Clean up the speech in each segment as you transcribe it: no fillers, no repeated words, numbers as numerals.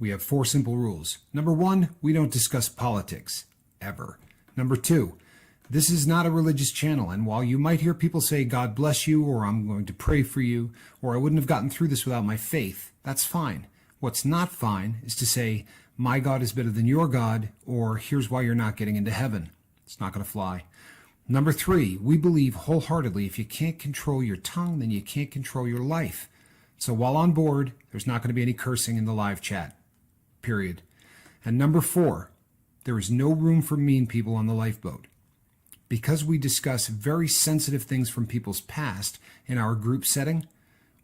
we have 4 simple rules. Number 1, we don't discuss politics, ever. Number 2, this is not a religious channel, and while you might hear people say, God bless you, or I'm going to pray for you, or I wouldn't have gotten through this without my faith, that's fine. What's not fine is to say, my God is better than your God, or here's why you're not getting into heaven. It's not going to fly. Number 3, we believe wholeheartedly if you can't control your tongue, then you can't control your life. So while on board, there's not going to be any cursing in the live chat, period. And number 4, there is no room for mean people on the lifeboat. Because we discuss very sensitive things from people's past in our group setting,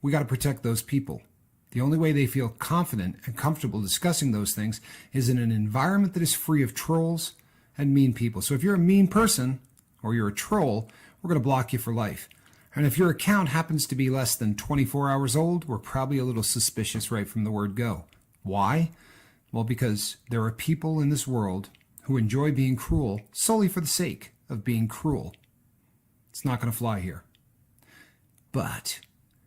we got to protect those people. The only way they feel confident and comfortable discussing those things is in an environment that is free of trolls and mean people. So if you're a mean person or you're a troll, we're going to block you for life. And if your account happens to be less than 24 hours old, we're probably a little suspicious right from the word go. Why? Well, because there are people in this world who enjoy being cruel solely for the sake of being cruel. It's not going to fly here. But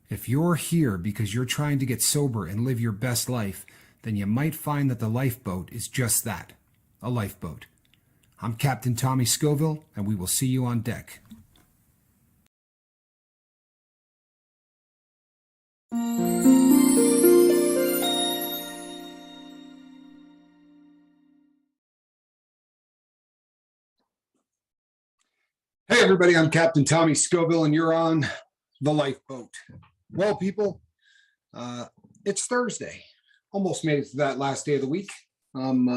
if you're here because you're trying to get sober and live your best life, then you might find that the lifeboat is just that, a lifeboat. I'm Captain Tommy Scoville, and we will see you on deck. Hey everybody, I'm Captain Tommy Scoville, and you're on the lifeboat. Well, people, it's Thursday. Almost made it to that last day of the week. I'm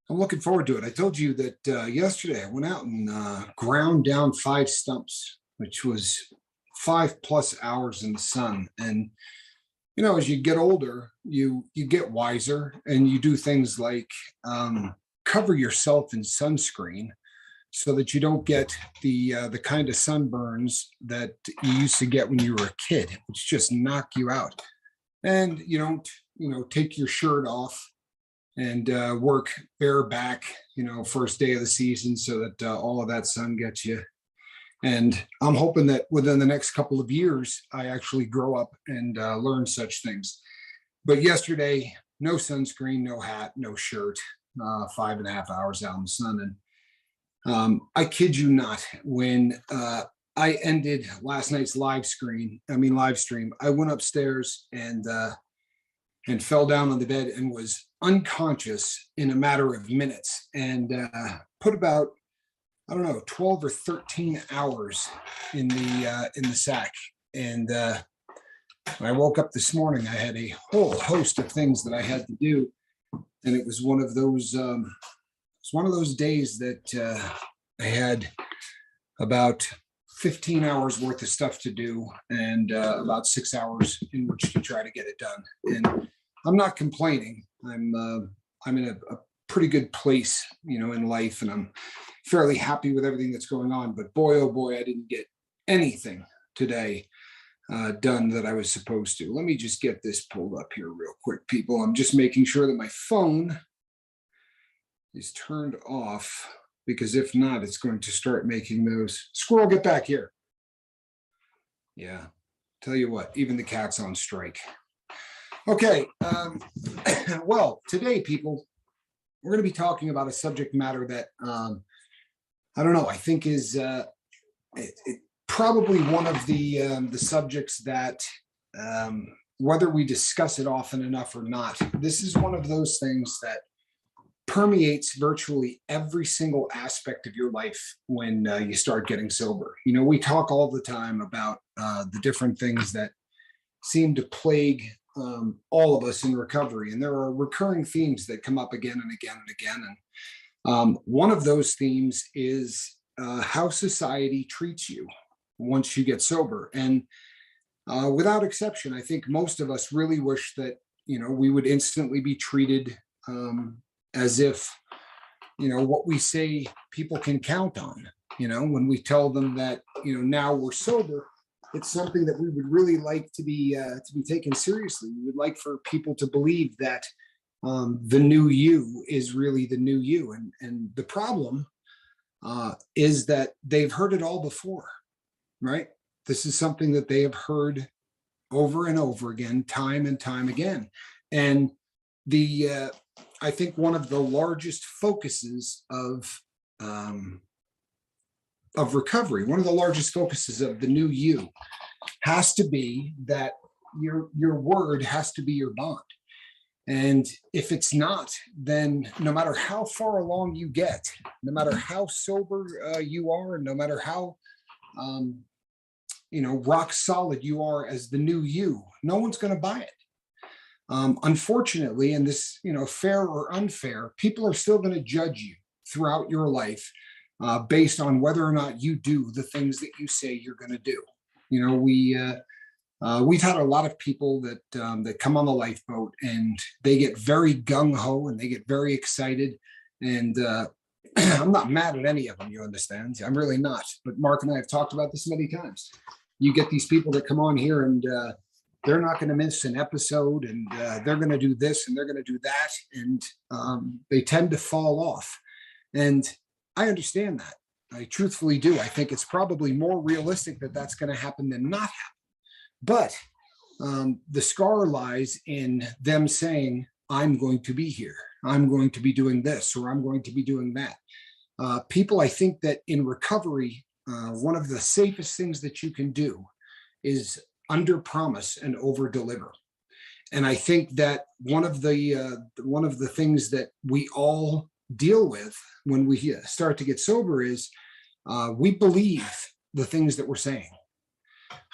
looking forward to it. I told you that yesterday I went out and ground down 5 stumps, which was 5+ hours in the sun. And you know, as you get older, you get wiser, and you do things like cover yourself in sunscreen, so that you don't get the kind of sunburns that you used to get when you were a kid, which just knock you out. And you don't, take your shirt off and work bare back, first day of the season, so that all of that sun gets you. And I'm hoping that within the next couple of years, I actually grow up and learn such things. But yesterday, no sunscreen, no hat, no shirt, 5.5 hours out in the sun. And I kid you not, when I ended last night's live stream, I went upstairs and fell down on the bed and was unconscious in a matter of minutes, and put about, 12 or 13 hours in the sack. And when I woke up this morning, I had a whole host of things that I had to do, and it was one of those. It's one of those days that I had about 15 hours worth of stuff to do, and about 6 hours in which to try to get it done. And I'm not complaining. I'm in a pretty good place, in life, and I'm fairly happy with everything that's going on. But boy, oh boy, I didn't get anything today done that I was supposed to. Let me just get this pulled up here real quick, people. I'm just making sure that my phone is turned off, because if not, it's going to start making those. Squirrel, get back here. Yeah, tell you what, even the cat's on strike. Okay, well, today, people, we're going to be talking about a subject matter that I think is probably one of the subjects that, whether we discuss it often enough or not, this is one of those things that permeates virtually every single aspect of your life when you start getting sober. We talk all the time about the different things that seem to plague all of us in recovery, and there are recurring themes that come up again and again and again. And one of those themes is how society treats you once you get sober. And without exception, I think most of us really wish that we would instantly be treated as if, what we say people can count on. When we tell them that, now we're sober, it's something that we would really like to be taken seriously. We would like for people to believe that the new you is really the new you. And the problem is that they've heard it all before, right? This is something that they have heard over and over again, time and time again. And I think one of the largest focuses of recovery, one of the largest focuses of the new you, has to be that your word has to be your bond. And if it's not, then no matter how far along you get, no matter how sober you are, and no matter how rock solid you are as the new you, no one's going to buy it. Unfortunately, and this, fair or unfair, people are still going to judge you throughout your life based on whether or not you do the things that you say you're going to do. We've had a lot of people that come on the lifeboat, and they get very gung ho and they get very excited. And I'm not mad at any of them, you understand? I'm really not. But Mark and I have talked about this many times. You get these people that come on here, and they're not going to miss an episode, and they're going to do this and they're going to do that, and they tend to fall off. And I understand that. I truthfully do. I think it's probably more realistic that that's going to happen than not happen. But the scar lies in them saying, I'm going to be here, I'm going to be doing this, or I'm going to be doing that. People, I think that in recovery, one of the safest things that you can do is under promise and over deliver. And I think that one of the things that we all deal with when we start to get sober is we believe the things that we're saying.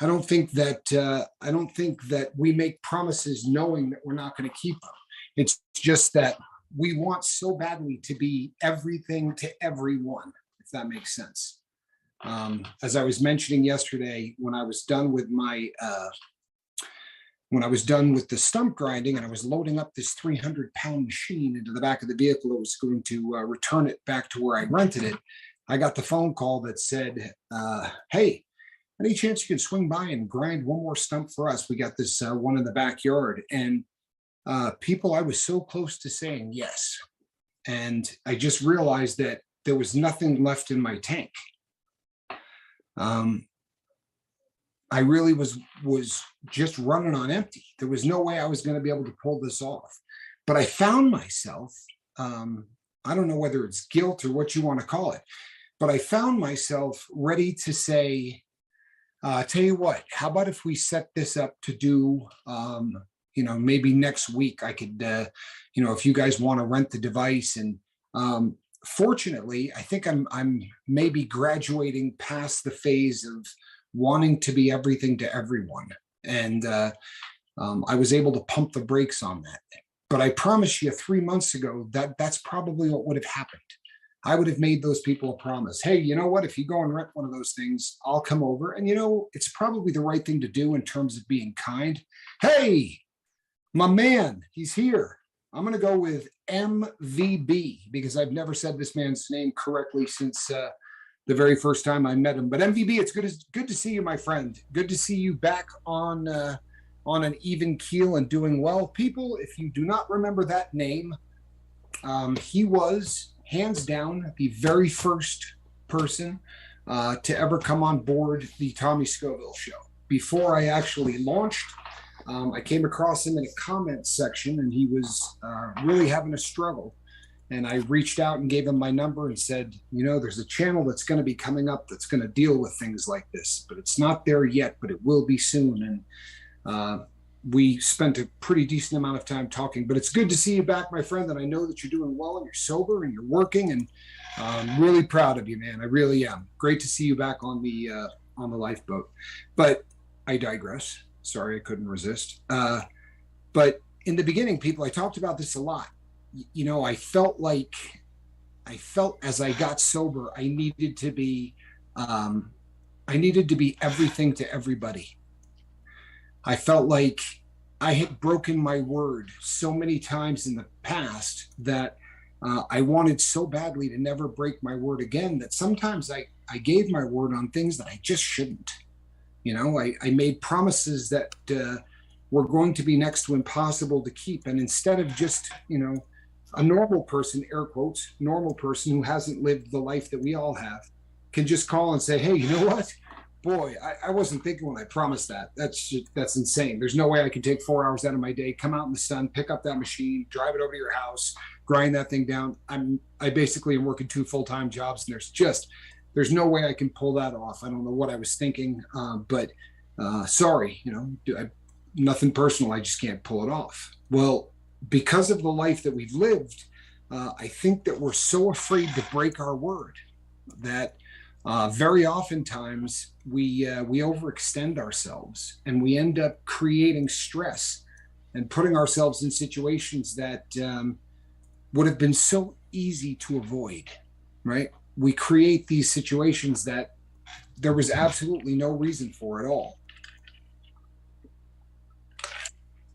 I don't think that we make promises knowing that we're not going to keep them. It's just that we want so badly to be everything to everyone, if that makes sense. As I was mentioning yesterday, when I was done with the stump grinding, and I was loading up this 300-pound machine into the back of the vehicle that was going to return it back to where I rented it, I got the phone call that said, hey, any chance you can swing by and grind one more stump for us? We got this one in the backyard. And people, I was so close to saying yes. And I just realized that there was nothing left in my tank. I really was just running on empty. There was no way I was going to be able to pull this off. But I found myself, I don't know whether it's guilt or what you want to call it, but I found myself ready to say, tell you what, how about if we set this up to do, maybe next week I could, if you guys want to rent the device. And fortunately, I think I'm maybe graduating past the phase of wanting to be everything to everyone. And I was able to pump the brakes on that. But I promise you 3 months ago, that's probably what would have happened. I would have made those people a promise. Hey, you know what? If you go and rent one of those things, I'll come over. And, it's probably the right thing to do in terms of being kind. Hey, my man, he's here. I'm going to go with MVB because I've never said this man's name correctly since the very first time I met him. But MVB, it's good to see you, my friend. Good to see you back on an even keel and doing well. People, if you do not remember that name, he was hands down the very first person to ever come on board the Tommy Scoville show. Before I actually launched, I came across him in a comment section, and he was really having a struggle. And I reached out and gave him my number and said, there's a channel that's going to be coming up that's going to deal with things like this, but it's not there yet, but it will be soon. And we spent a pretty decent amount of time talking, but it's good to see you back, my friend. And I know that you're doing well and you're sober and you're working, and I'm really proud of you, man. I really am. Great to see you back on the lifeboat. But I digress. Sorry, I couldn't resist. But in the beginning, people, I talked about this a lot. I felt as I got sober, I needed to be everything to everybody. I felt like I had broken my word so many times in the past that I wanted so badly to never break my word again that sometimes I gave my word on things that I just shouldn't. I made promises that were going to be next to impossible to keep. And instead of just, a normal person, air quotes, normal person who hasn't lived the life that we all have, can just call and say, hey, you know what? boy, I wasn't thinking when I promised that. That's insane. There's no way I can take 4 hours out of my day, come out in the sun, pick up that machine, drive it over to your house, grind that thing down. I basically am working 2 full-time jobs, and there's no way I can pull that off. I don't know what I was thinking, but sorry, nothing personal. I just can't pull it off. Well, because of the life that we've lived, I think that we're so afraid to break our word that very oftentimes we overextend ourselves, and we end up creating stress and putting ourselves in situations that would have been so easy to avoid, right? We create these situations that there was absolutely no reason for at all.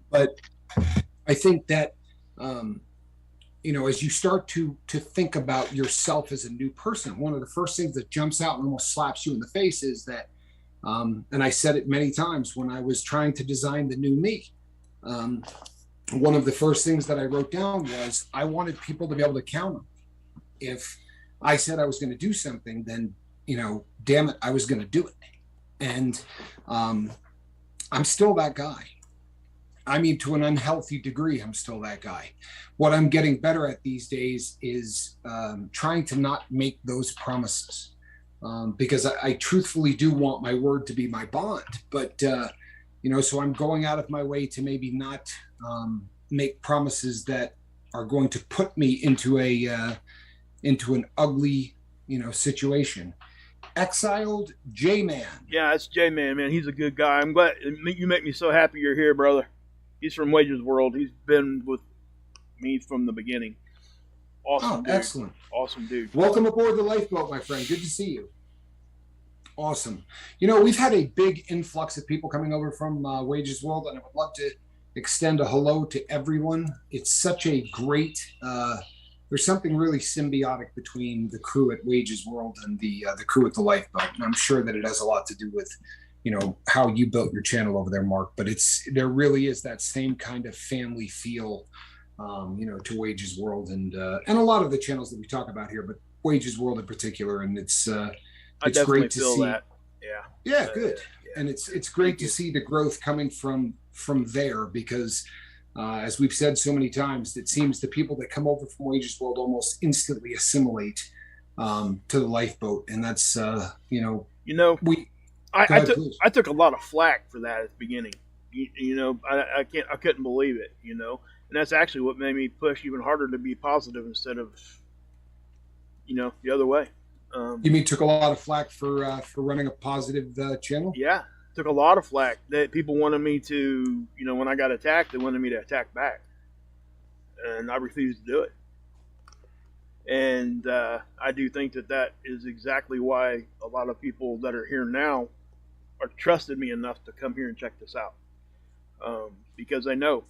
But I think that, as you start to think about yourself as a new person, one of the first things that jumps out and almost slaps you in the face is that, and I said it many times when I was trying to design the new me, one of the first things that I wrote down was I wanted people to be able to count on. If I said I was going to do something, then, damn it, I was going to do it. And I'm still that guy. I mean, to an unhealthy degree, I'm still that guy. What I'm getting better at these days is trying to not make those promises, because I truthfully do want my word to be my bond. But, so I'm going out of my way to maybe not make promises that are going to put me into an ugly, situation. Exiled J-Man. Yeah, that's J-Man, man. He's a good guy. I'm glad you make me so happy you're here, brother. He's from Wages World. He's been with me from the beginning. Awesome dude. Excellent. Awesome dude. Welcome aboard the lifeboat, my friend. Good to see you. Awesome. We've had a big influx of people coming over from Wages World, and I would love to extend a hello to everyone. It's such a great, there's something really symbiotic between the crew at Wages World and the crew at the lifeboat. And I'm sure that it has a lot to do with how you built your channel over there, Mark, but there really is that same kind of family feel, to Wages World and a lot of the channels that we talk about here, but Wages World in particular. And it's great to see that. Yeah. Good. Yeah. And it's great to see the growth coming from there, because as we've said so many times, it seems the people that come over from Wages World almost instantly assimilate to the lifeboat. And that's, I took a lot of flack for that at the beginning. I couldn't believe it. And that's actually what made me push even harder to be positive instead of, the other way. You mean took a lot of flack for running a positive channel? Yeah, took a lot of flack. That people wanted me to, when I got attacked, they wanted me to attack back, and I refused to do it. And I do think that is exactly why a lot of people that are here now are trusted me enough to come here and check this out, because they know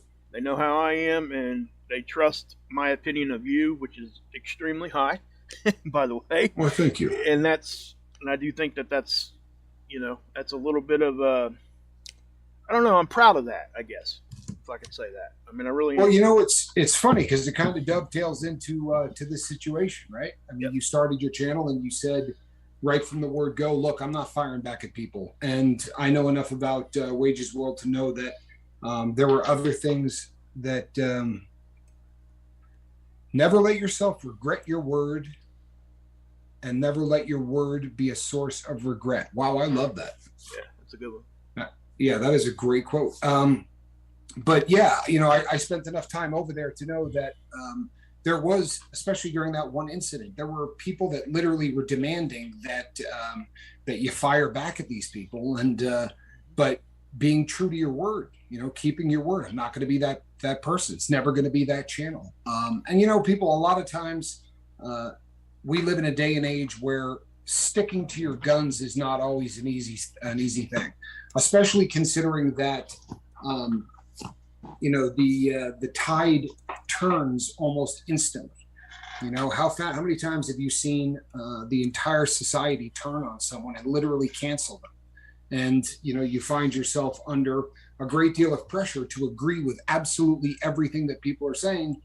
how I am, and they trust my opinion of you, which is extremely high, by the way. Well, thank you. And I do think that's that's a little bit of I don't know. I'm proud of that, I guess, if I could say that. I mean, I really. Well, it's funny because it kind of dovetails into to this situation, right? I mean, You started your channel and you said right from the word go, look, I'm not firing back at people, and I know enough about Wages World to know that there were other things that never let yourself regret your word, and never let your word be a source of regret. Wow, I love that. Yeah, that's a good one. Yeah, that is a great quote. But yeah, I spent enough time over there to know that there was, especially during that one incident, there were people that literally were demanding that you fire back at these people, and but being true to your word, keeping your word. I'm not going to be that person. It's never going to be that channel. And people, a lot of times, we live in a day and age where sticking to your guns is not always an easy thing, especially considering that the tide turns almost instantly. How many times have you seen the entire society turn on someone and literally cancel them? And you find yourself under a great deal of pressure to agree with absolutely everything that people are saying,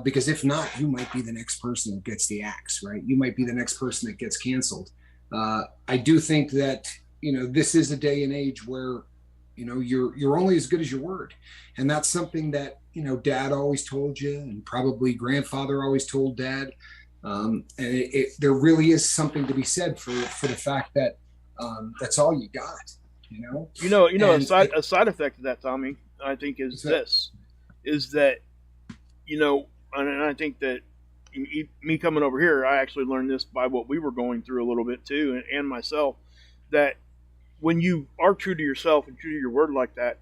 because if not, you might be the next person that gets the axe, right? You might be the next person that gets canceled. I do think that this is a day and age where, you're only as good as your word. And that's something that, dad always told you, and probably grandfather always told dad. And there really is something to be said for the fact that that's all you got, A side effect of that, Tommy, I think is this, is that, and I think that me coming over here, I actually learned this by what we were going through a little bit too, and myself, that when you are true to yourself and true to your word like that,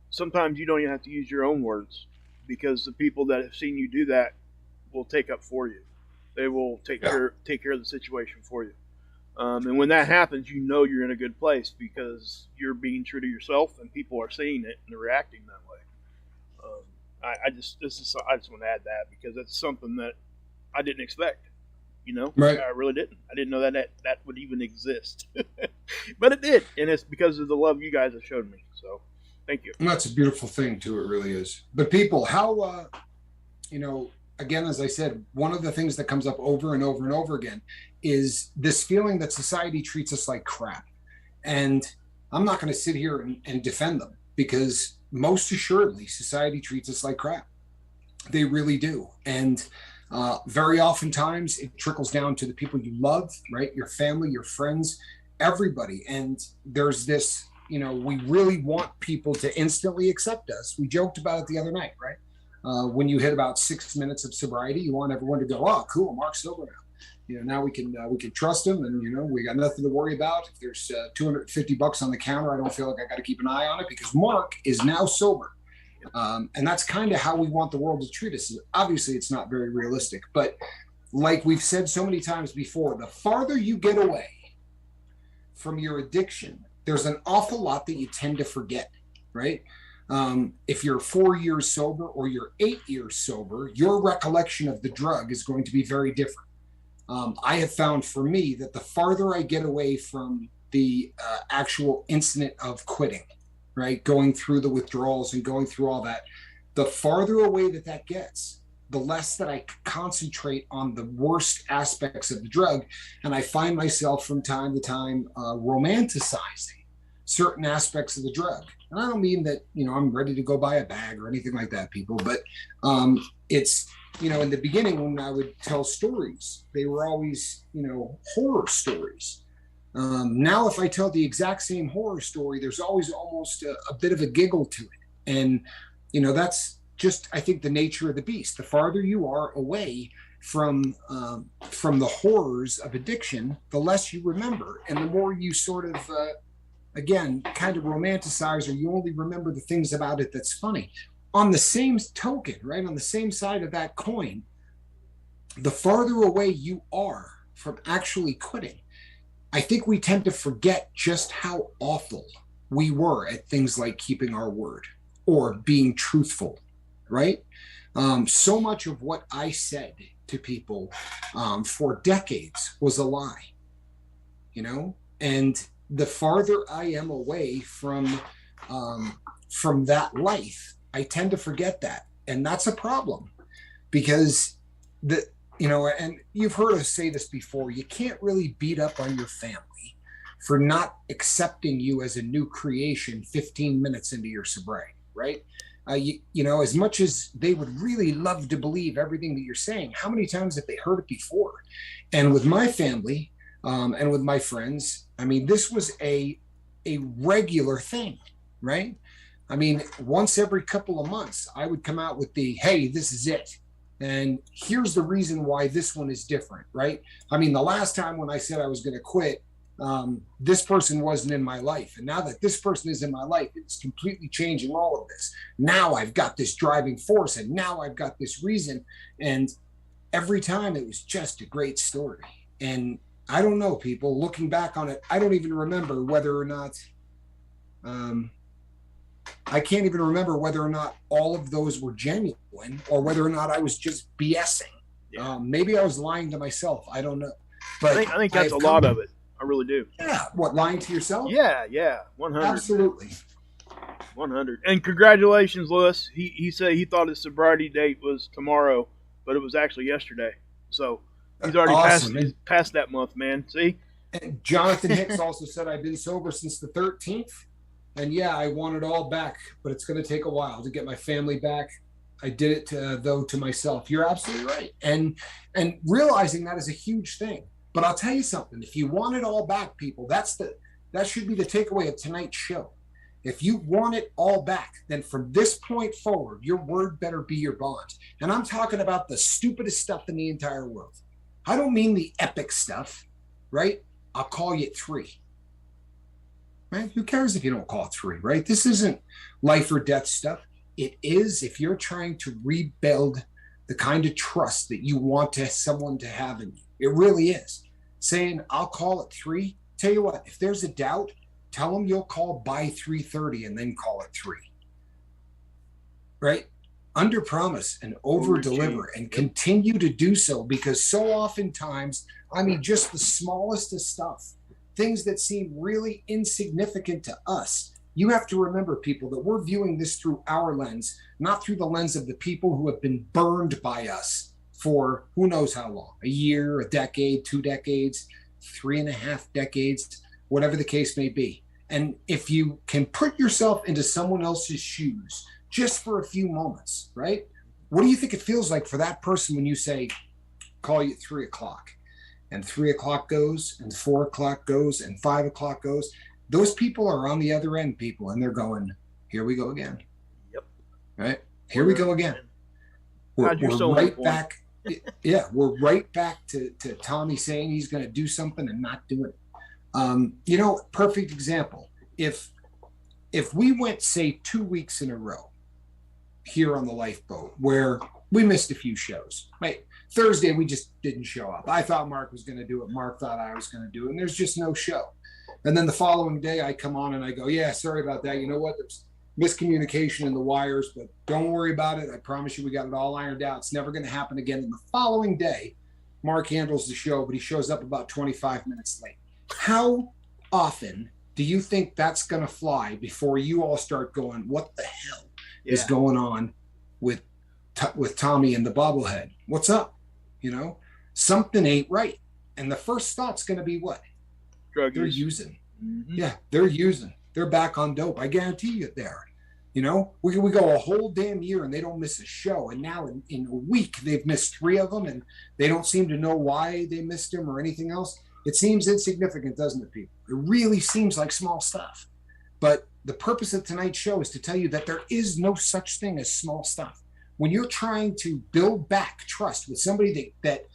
sometimes you don't even have to use your own words, because the people that have seen you do that will take up for you. They will take care of the situation for you. And when that happens, you're in a good place because you're being true to yourself, and people are seeing it and they're reacting that way. I just want to add that because it's something that I didn't expect. Right. I really didn't. I didn't know that would even exist, but it did, and it's because of the love you guys have showed me. So, thank you. And that's a beautiful thing too. It really is. But people, how again, as I said, one of the things that comes up over and over and over again is this feeling that society treats us like crap. And I'm not going to sit here and defend them, because most assuredly society treats us like crap. They really do. And very oftentimes it trickles down to the people you love, right? Your family, your friends, everybody. And there's this, we really want people to instantly accept us. We joked about it the other night, right? When you hit about 6 minutes of sobriety, you want everyone to go, "Oh, cool, Mark's sober now. Now we can trust him, and we got nothing to worry about. If there's $250 on the counter, I don't feel like I got to keep an eye on it because Mark is now sober." And that's kind of how we want the world to treat us. Obviously, it's not very realistic, but like we've said so many times before, the farther you get away from your addiction, there's an awful lot that you tend to forget, right? If you're 4 years sober or you're 8 years sober, your recollection of the drug is going to be very different. I have found for me that the farther I get away from the actual incident of quitting, right, going through the withdrawals and going through all that, the farther away that gets, the less that I concentrate on the worst aspects of the drug. And I find myself from time to time romanticizing certain aspects of the drug. And I don't mean that, I'm ready to go buy a bag or anything like that, people, but it's, in the beginning when I would tell stories, they were always, horror stories. Now, if I tell the exact same horror story, there's always almost a bit of a giggle to it. And, that's just, I think, the nature of the beast. The farther you are away from the horrors of addiction, the less you remember. And the more you sort of, again, kind of romanticize, or you only remember the things about it that's funny. On the same token, right, on the same side of that coin, the farther away you are from actually quitting, I think we tend to forget just how awful we were at things like keeping our word or being truthful, right? So much of what I said to people for decades was a lie, and the farther I am away from that life, I tend to forget that. And that's a problem, because and you've heard us say this before, you can't really beat up on your family for not accepting you as a new creation 15 minutes into your sobriety, right? As much as they would really love to believe everything that you're saying, how many times have they heard it before? And with my family and with my friends, this was a regular thing, right? Once every couple of months, I would come out with hey, this is it. And here's the reason why this one is different, right? The last time when I said I was going to quit, this person wasn't in my life. And now that this person is in my life, it's completely changing all of this. Now I've got this driving force, and now I've got this reason. And every time it was just a great story. And I don't know, people, looking back on it, I don't even remember whether or not, I can't even remember whether or not all of those were genuine or whether or not I was just BSing. Yeah. Maybe I was lying to myself. I don't know. But I think that's a lot of it. I really do. Yeah. What, lying to yourself? Yeah. 100. Absolutely. 100. And congratulations, Lewis. He said he thought his sobriety date was tomorrow, but it was actually yesterday. So he's already awesome, past that month, man. See? And Jonathan Hicks also said, I've been sober since the 13th. And yeah, I want it all back, but it's going to take a while to get my family back. I did it though to myself. You're absolutely right. And realizing that is a huge thing. But I'll tell you something, if you want it all back, people, that should be the takeaway of tonight's show. If you want it all back, then from this point forward, your word better be your bond. And I'm talking about the stupidest stuff in the entire world. I don't mean the epic stuff, right? I'll call you at 3. Right? Who cares if you don't call it 3, right? This isn't life or death stuff. It is if you're trying to rebuild the kind of trust that you want someone to have in you. It really is. Saying, I'll call it 3. Tell you what, if there's a doubt, tell them you'll call by 3:30 and then call it 3. Right? Under promise and over deliver, and continue to do so, because so oftentimes, I mean, just the smallest of stuff, things that seem really insignificant to us. You have to remember, people, that we're viewing this through our lens, not through the lens of the people who have been burned by us for who knows how long, a year, a decade, 2 decades, 3.5 decades, whatever the case may be. And if you can put yourself into someone else's shoes just for a few moments, right? What do you think it feels like for that person when you say, call you at 3 o'clock, and 3 o'clock goes, and 4 o'clock goes, and 5 o'clock goes? Those people are on the other end, people, and they're going, here we go again. Yep. Right? Here we go again. We're right back. Yeah, we're right back to Tommy saying he's going to do something and not doing it. Perfect example. If we went, say, 2 weeks in a row here on the Lifeboat where we missed a few shows, right? Thursday, we just didn't show up. I thought Mark was going to do it. Mark thought I was going to do it. And there's just no show. And then the following day, I come on and I go, yeah, sorry about that. You know what? There's miscommunication in the wires, but don't worry about it. I promise you we got it all ironed out. It's never going to happen again. And the following day, Mark handles the show, but he shows up about 25 minutes late. How often do you think that's going to fly before you all start going, what the hell is going on with Tommy and the bobblehead? What's up? Something ain't right. And the first thought's going to be what? Drug they're use. using. Mm-hmm. Yeah, they're using. They're back on dope. I guarantee you there. We go a whole damn year and they don't miss a show. And now in a week, they've missed 3 of them and they don't seem to know why they missed them or anything else. It seems insignificant, doesn't it, people? It really seems like small stuff. But the purpose of tonight's show is to tell you that there is no such thing as small stuff. When you're trying to build back trust with somebody that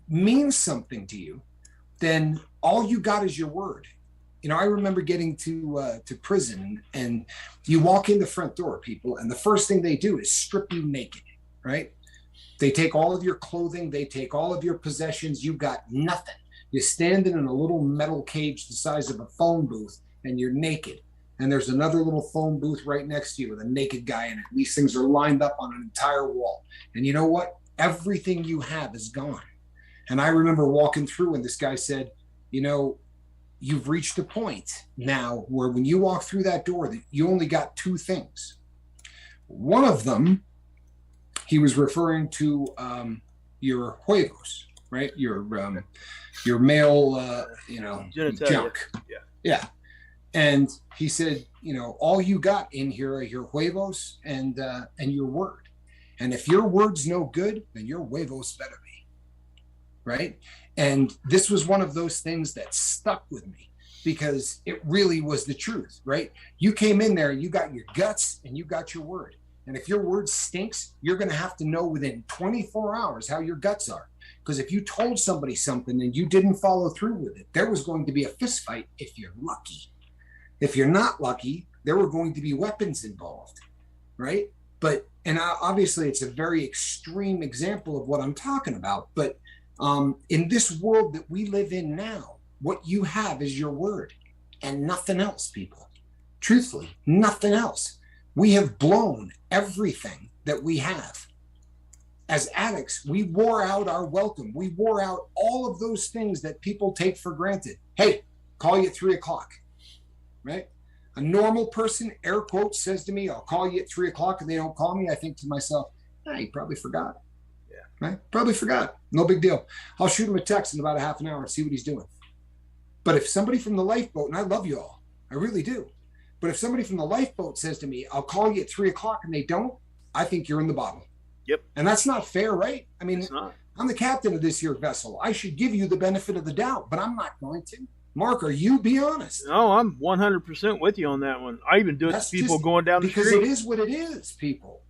means something to you, then all you got is your word. I remember getting to prison, and you walk in the front door, people, and the first thing they do is strip you naked, right? They take all of your clothing, they take all of your possessions, you got nothing. You're standing in a little metal cage the size of a phone booth, and you're naked. And there's another little phone booth right next to you with a naked guy in it. These things are lined up on an entire wall. And you know what? Everything you have is gone. And I remember walking through, and this guy said, you've reached a point now where when you walk through that door, that you only got 2 things. One of them, he was referring to your huevos, right? Your male, junk. Yeah. And he said, all you got in here are your huevos and your word. And if your word's no good, then your huevos better be, right? And this was one of those things that stuck with me because it really was the truth, right? You came in there and you got your guts and you got your word. And if your word stinks, you're going to have to know within 24 hours how your guts are. Because if you told somebody something and you didn't follow through with it, there was going to be a fist fight if you're lucky. If you're not lucky, there were going to be weapons involved, right? And obviously it's a very extreme example of what I'm talking about, but in this world that we live in now, what you have is your word and nothing else, people. Truthfully, nothing else. We have blown everything that we have. As addicts, we wore out our welcome. We wore out all of those things that people take for granted. Hey, call you at 3 o'clock, right? A normal person, air quotes, says to me, I'll call you at 3 o'clock, and they don't call me. I think to myself, he probably forgot. Right? Probably forgot. No big deal. I'll shoot him a text in about a half an hour and see what he's doing. But if somebody from the lifeboat, and I love you all, I really do. But if somebody from the lifeboat says to me, I'll call you at 3:00 and they don't, I think you're in the bottom. Yep. And that's not fair, right? I mean, It's not. I'm the captain of this here vessel. I should give you the benefit of the doubt, but I'm not going to. Mark, are you? Be honest. No, I'm 100% with you on that one. I even do it That's to people just going down the because street. it is what it is, people.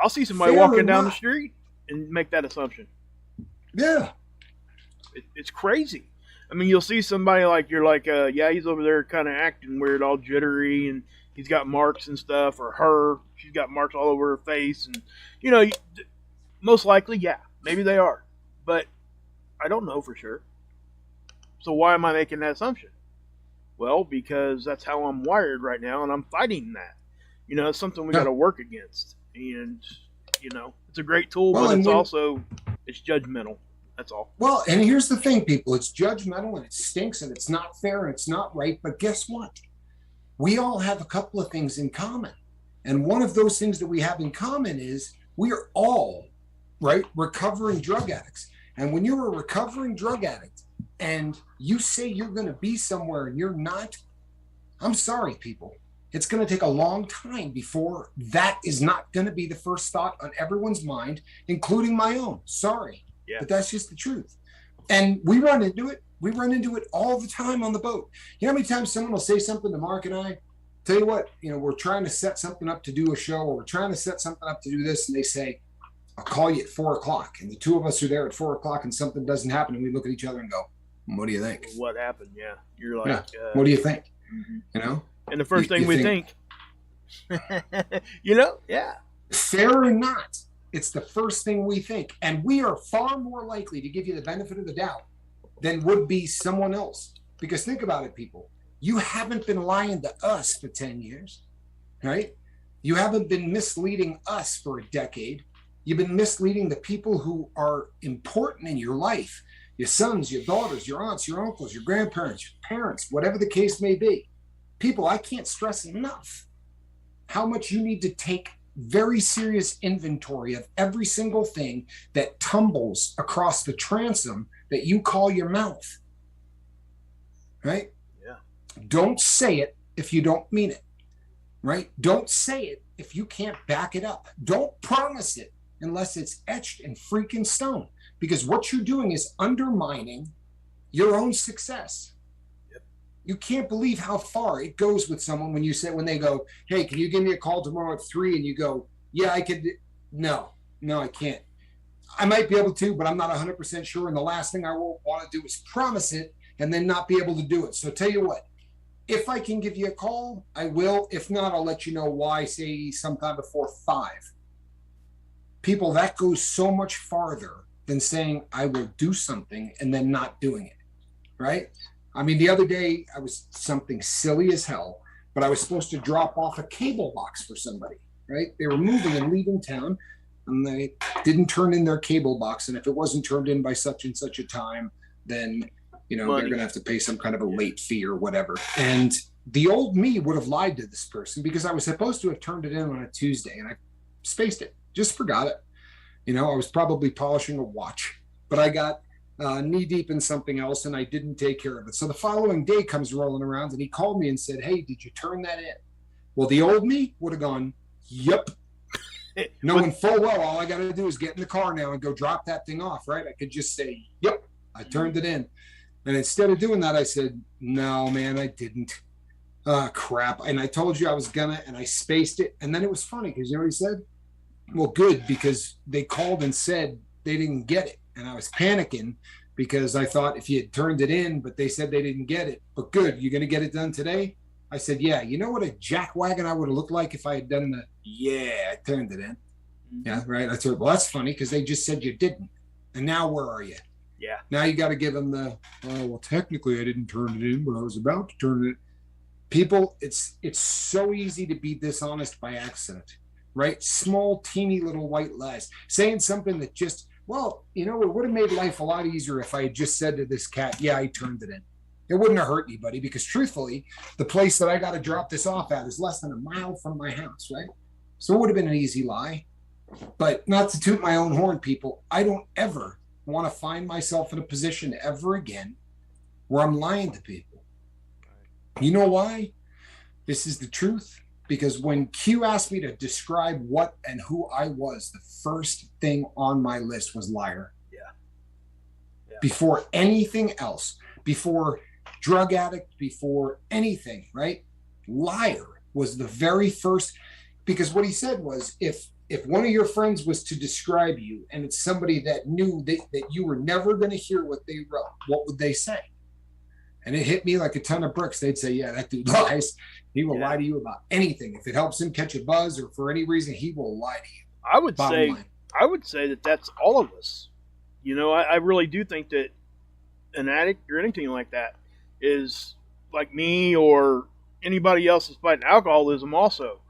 I'll see somebody Fair or walking down the not. street and make that assumption. Yeah. It's crazy. I mean, you'll see somebody like, you're like, yeah, he's over there kind of acting weird, all jittery, and he's got marks and stuff, or her, she's got marks all over her face. And, you know, most likely, yeah, maybe they are. But I don't know for sure. So why am I making that assumption? Well, because that's how I'm wired right now, and I'm fighting that. You know, it's something we got to work against. And, you know, it's a great tool, Well, but and it's when- also, it's judgmental. That's all. Well, and here's the thing, people. It's judgmental and it stinks and it's not fair and it's not right. But guess what? We all have a couple of things in common. And one of those things that we have in common is we are all, right, recovering drug addicts. And when you're a recovering drug addict and you say you're going to be somewhere and you're not, I'm sorry, people. It's going to take a long time before that is not going to be the first thought on everyone's mind, including my own. Sorry. Yeah. But that's just the truth. And we run into it. We run into it all the time on the boat. You know how many times someone will say something to Mark and I? Tell you what, you know, we're trying to set something up to do a show, or we're trying to set something up to do this, and they say, I'll call you at 4:00. And the two of us are there at 4:00 and something doesn't happen, and we look at each other and go, what do you think? What happened? Yeah. You're like, Yeah. What do you think? Mhm. You know? And the first You thing we think, you know, yeah. Fair or not, it's the first thing we think. And we are far more likely to give you the benefit of the doubt than would be someone else. Because think about it, people. You haven't been lying to us for 10 years, right? You haven't been misleading us for a decade. You've been misleading the people who are important in your life, your sons, your daughters, your aunts, your uncles, your grandparents, your parents, whatever the case may be. People, I can't stress enough how much you need to take very serious inventory of every single thing that tumbles across the transom that you call your mouth. Right? Yeah. Don't say it if you don't mean it. Right? Don't say it if you can't back it up. Don't promise it unless it's etched in freaking stone. Because what you're doing is undermining your own success. You can't believe how far it goes with someone when you say, when they go, hey, can you give me a call tomorrow at 3? And you go, yeah, I could. No, I can't. I might be able to, but I'm not 100% sure. And the last thing I will want to do is promise it and then not be able to do it. So tell you what, if I can give you a call, I will. If not, I'll let you know why, say sometime before 5. People, that goes so much farther than saying I will do something and then not doing it, right? I mean, the other day, I was something silly as hell, but I was supposed to drop off a cable box for somebody, right? They were moving and leaving town, and they didn't turn in their cable box. And if it wasn't turned in by such and such a time, then, you know, they're going to have to pay some kind of a late fee or whatever. And the old me would have lied to this person because I was supposed to have turned it in on a Tuesday, and I spaced it, just forgot it. You know, I was probably polishing a watch, but I got knee deep in something else and I didn't take care of it. So the following day comes rolling around and he called me and said, hey, did you turn that in? Well, the old me would have gone, yep. Knowing full well, all I got to do is get in the car now and go drop that thing off, right? I could just say, yep, I turned it in. And instead of doing that, I said, no, man, I didn't. Crap. And I told you I was gonna, and I spaced it. And then it was funny because you know what he said? Well, good, because they called and said they didn't get it. And I was panicking because I thought if you had turned it in, but they said they didn't get it. But good, you're going to get it done today? I said, yeah. You know what a jackwagon I would have looked like if I had done I turned it in. Yeah, right. I said, well, that's funny because they just said you didn't. And now where are you? Yeah. Now you got to give them well, technically I didn't turn it in, but I was about to turn it. People, it's so easy to be dishonest by accident, right? Small, teeny little white lies. Saying something that just, well, you know, it would have made life a lot easier if I had just said to this cat, yeah, I turned it in. It wouldn't have hurt anybody because truthfully, the place that I got to drop this off at is less than a mile from my house, right? So it would have been an easy lie. But not to toot my own horn, people, I don't ever want to find myself in a position ever again where I'm lying to people. You know why? This is the truth. Because when Q asked me to describe what and who I was, the first thing on my list was liar. Yeah. Before anything else, before drug addict, before anything, right? Liar was the very first. Because what he said was, if one of your friends was to describe you and it's somebody that knew that you were never going to hear what they wrote, what would they say? And it hit me like a ton of bricks. They'd say, yeah, that dude lies. He will lie to you about anything. If it helps him catch a buzz or for any reason, he will lie to you. I would say that that's all of us. I really do think that an addict or anything like that is like me or anybody else that's fighting alcoholism also.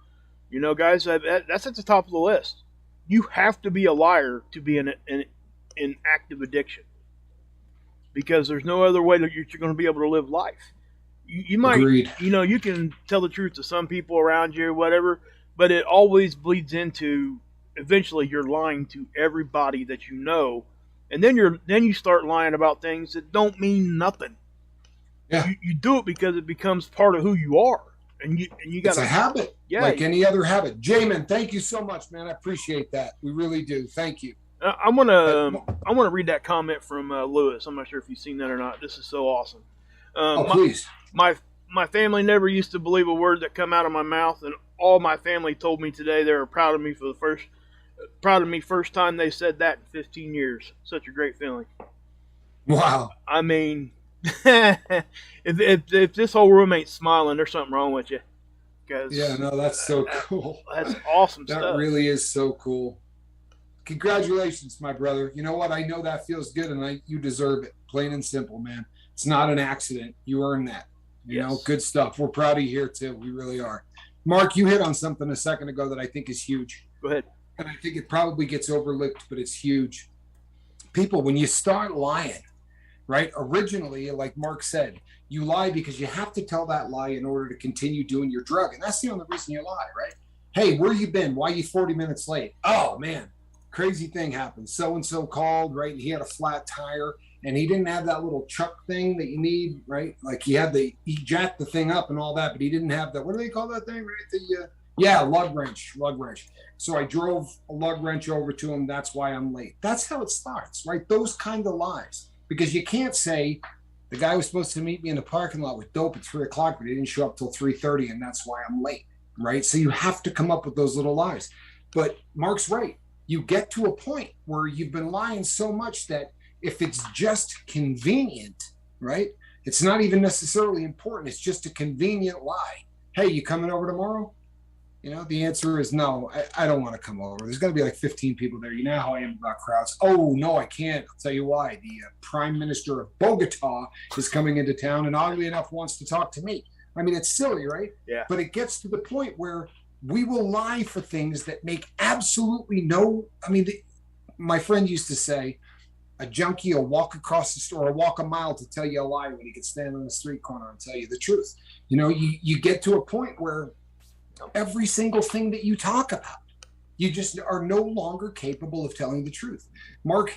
Guys, that's at the top of the list. You have to be a liar to be in active addiction, because there's no other way that you're going to be able to live life. You might, Agreed. You can tell the truth to some people around you or whatever, but it always bleeds into eventually you're lying to everybody that you know, and then you start lying about things that don't mean nothing. Yeah. You do it because it becomes part of who you are, and you got it's a habit, like any other habit. Jamin, thank you so much, man. I appreciate that. We really do. Thank you. I want to read that comment from Lewis. I'm not sure if you've seen that or not. This is so awesome. Please. My family never used to believe a word that come out of my mouth, and all my family told me today they were proud of me first time they said that in 15 years. Such a great feeling. Wow. I mean, if this whole room ain't smiling, there's something wrong with you. Yeah, no, that's so cool. That's awesome that stuff. That really is so cool. Congratulations, my brother. You know what? I know that feels good, and you deserve it. Plain and simple, man. It's not an accident. You earned that. You know, good stuff. We're proud of you here, too. We really are. Mark, you hit on something a second ago that I think is huge. Go ahead. And I think it probably gets overlooked, but it's huge. People, when you start lying, right? Originally, like Mark said, you lie because you have to tell that lie in order to continue doing your drug. And that's the only reason you lie, right? Hey, where you been? Why you 40 minutes late? Oh, man, crazy thing happened. So-and-so called, right? And he had a flat tire, and he didn't have that little chuck thing that you need, right? Like he jacked the thing up and all that, but he didn't have what do they call that thing, right? Lug wrench. So I drove a lug wrench over to him. That's why I'm late. That's how it starts, right? Those kind of lies. Because you can't say the guy was supposed to meet me in the parking lot with dope at 3:00, but he didn't show up till 3:30, and that's why I'm late, right? So you have to come up with those little lies. But Mark's right. You get to a point where you've been lying so much that if it's just convenient, right? It's not even necessarily important. It's just a convenient lie. Hey, you coming over tomorrow? The answer is no. I don't want to come over. There's going to be like 15 people there. You know how I am about crowds. Oh, no, I can't. I'll tell you why. The Prime Minister of Bogota is coming into town and oddly enough wants to talk to me. I mean, it's silly, right? Yeah. But it gets to the point where we will lie for things that make absolutely no. I mean, my friend used to say, a junkie will walk across the store or walk a mile to tell you a lie when he could stand on the street corner and tell you the truth. You get to a point where every single thing that you talk about, you just are no longer capable of telling the truth. Mark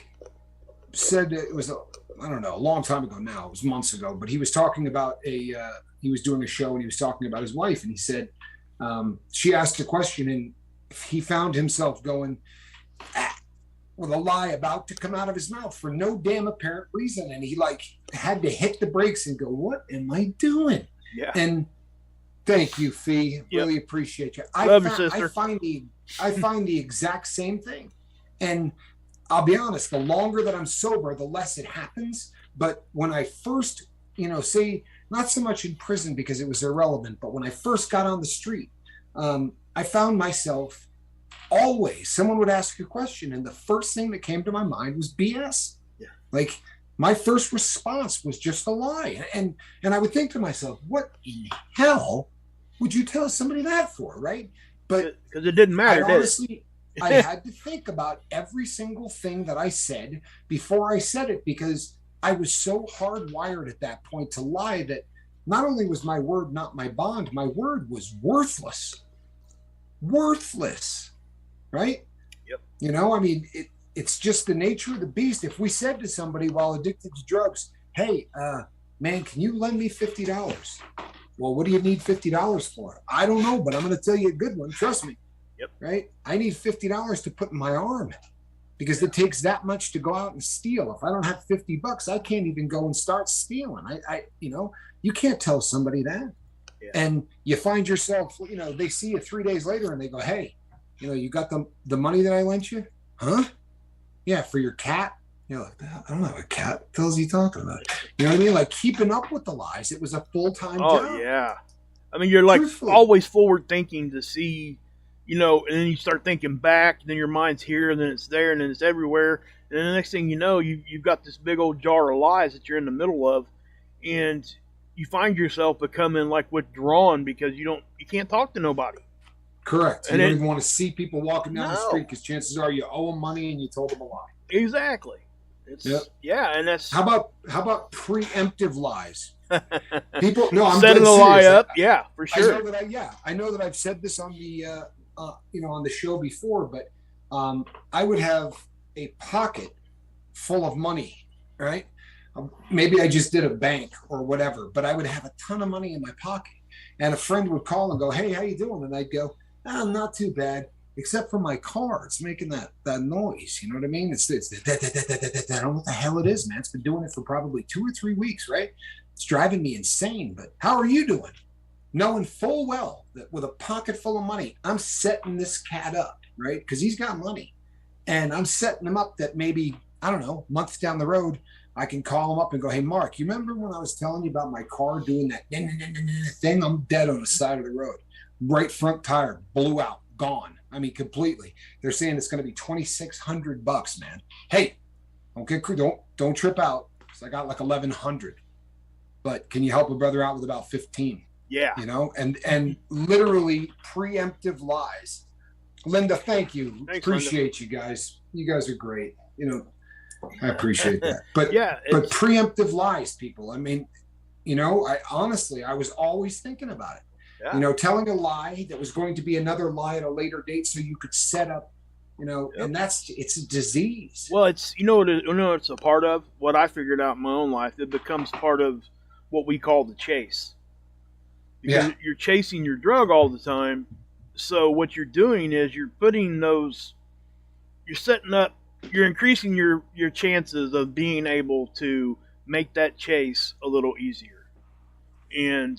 said it was a long time ago now. It was months ago, but he was talking about he was doing a show and he was talking about his wife, and he said she asked a question and he found himself going with a lie about to come out of his mouth for no damn apparent reason, and he had to hit the brakes and go, "What am I doing?" Yeah. And thank you, Fee. Yep. Really appreciate you. Love you, sister. I find the exact same thing. And I'll be honest, the longer that I'm sober, the less it happens. But when I first, say, not so much in prison because it was irrelevant, but when I first got on the street, I found myself always, someone would ask a question, and the first thing that came to my mind was BS. Yeah. Like, my first response was just a lie. And I would think to myself, what in hell would you tell somebody that for, right? But because it didn't matter, honestly, I had to think about every single thing that I said before I said it, because I was so hardwired at that point to lie that not only was my word not my bond, my word was worthless. Worthless, right? Yep. I mean, it's just the nature of the beast. If we said to somebody while addicted to drugs, hey, man, can you lend me $50? Well, what do you need $50 for? I don't know, but I'm going to tell you a good one. Trust me. Yep. Right? I need $50 to put in my arm because it takes that much to go out and steal. If I don't have $50, I can't even go and start stealing. You can't tell somebody that. Yeah. And you find yourself, they see you 3 days later and they go, hey, you got the money that I lent you? Huh? Yeah, for your cat. You're like, I don't have a cat. What the hell is he talking about? You know what I mean? Like keeping up with the lies. It was a full-time job. Oh, yeah. I mean, you're like always forward thinking to see, and then you start thinking back, and then your mind's here, and then it's there, and then it's everywhere. And then the next thing you know, you've got this big old jar of lies that you're in the middle of, and you find yourself becoming like withdrawn because you can't talk to nobody. Correct. You don't even want to see people walking down the street because chances are you owe them money and you told them a lie. Exactly. Yeah, and that's how about preemptive lies? People, no, I'm setting a lie up. Yeah, for sure. I know that I've said this on the on the show before, but I would have a pocket full of money, right? Maybe I just did a bank or whatever, but I would have a ton of money in my pocket, and a friend would call and go, "Hey, how you doing?" And I'd go, "I'm not too bad." Except for my car, it's making that noise. You know what I mean? It's I don't know what the hell it is, man. It's been doing it for probably 2 or 3 weeks, right? It's driving me insane. But how are you doing? Knowing full well that with a pocket full of money, I'm setting this cat up, right? Because he's got money. And I'm setting him up that maybe, I don't know, months down the road, I can call him up and go, hey, Mark, you remember when I was telling you about my car doing that thing? I'm dead on the side of the road. Right front tire blew out, gone. I mean, completely. They're saying it's going to be $2,600, man. Hey, don't trip out. Because I got like 1,100. But can you help a brother out with about 15? Yeah. And literally preemptive lies. Linda, thank you. Thanks, appreciate Linda. You guys. You guys are great. I appreciate that. But yeah, but preemptive lies, people. I mean, I honestly was always thinking about it. Yeah. Telling a lie that was going to be another lie at a later date so you could set up, yep. And it's a disease. Well, it's, it's a part of what I figured out in my own life. It becomes part of what we call the chase. Because you're chasing your drug all the time. So what you're doing is you're increasing your chances of being able to make that chase a little easier. And,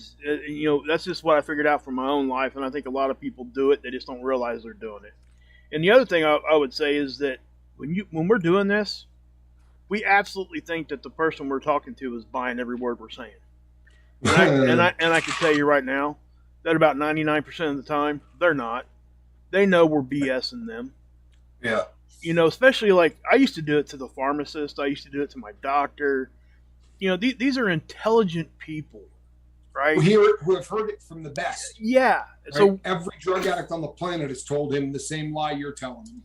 that's just what I figured out from my own life. And I think a lot of people do it. They just don't realize they're doing it. And the other thing I would say is that when we're doing this, we absolutely think that the person we're talking to is buying every word we're saying. And I can tell you right now that about 99% of the time, they're not. They know we're BSing them. Yeah. Especially like I used to do it to the pharmacist. I used to do it to my doctor. These are intelligent people. Right? Who have heard it from the best. Yeah. Right? So every drug addict on the planet has told him the same lie you're telling him.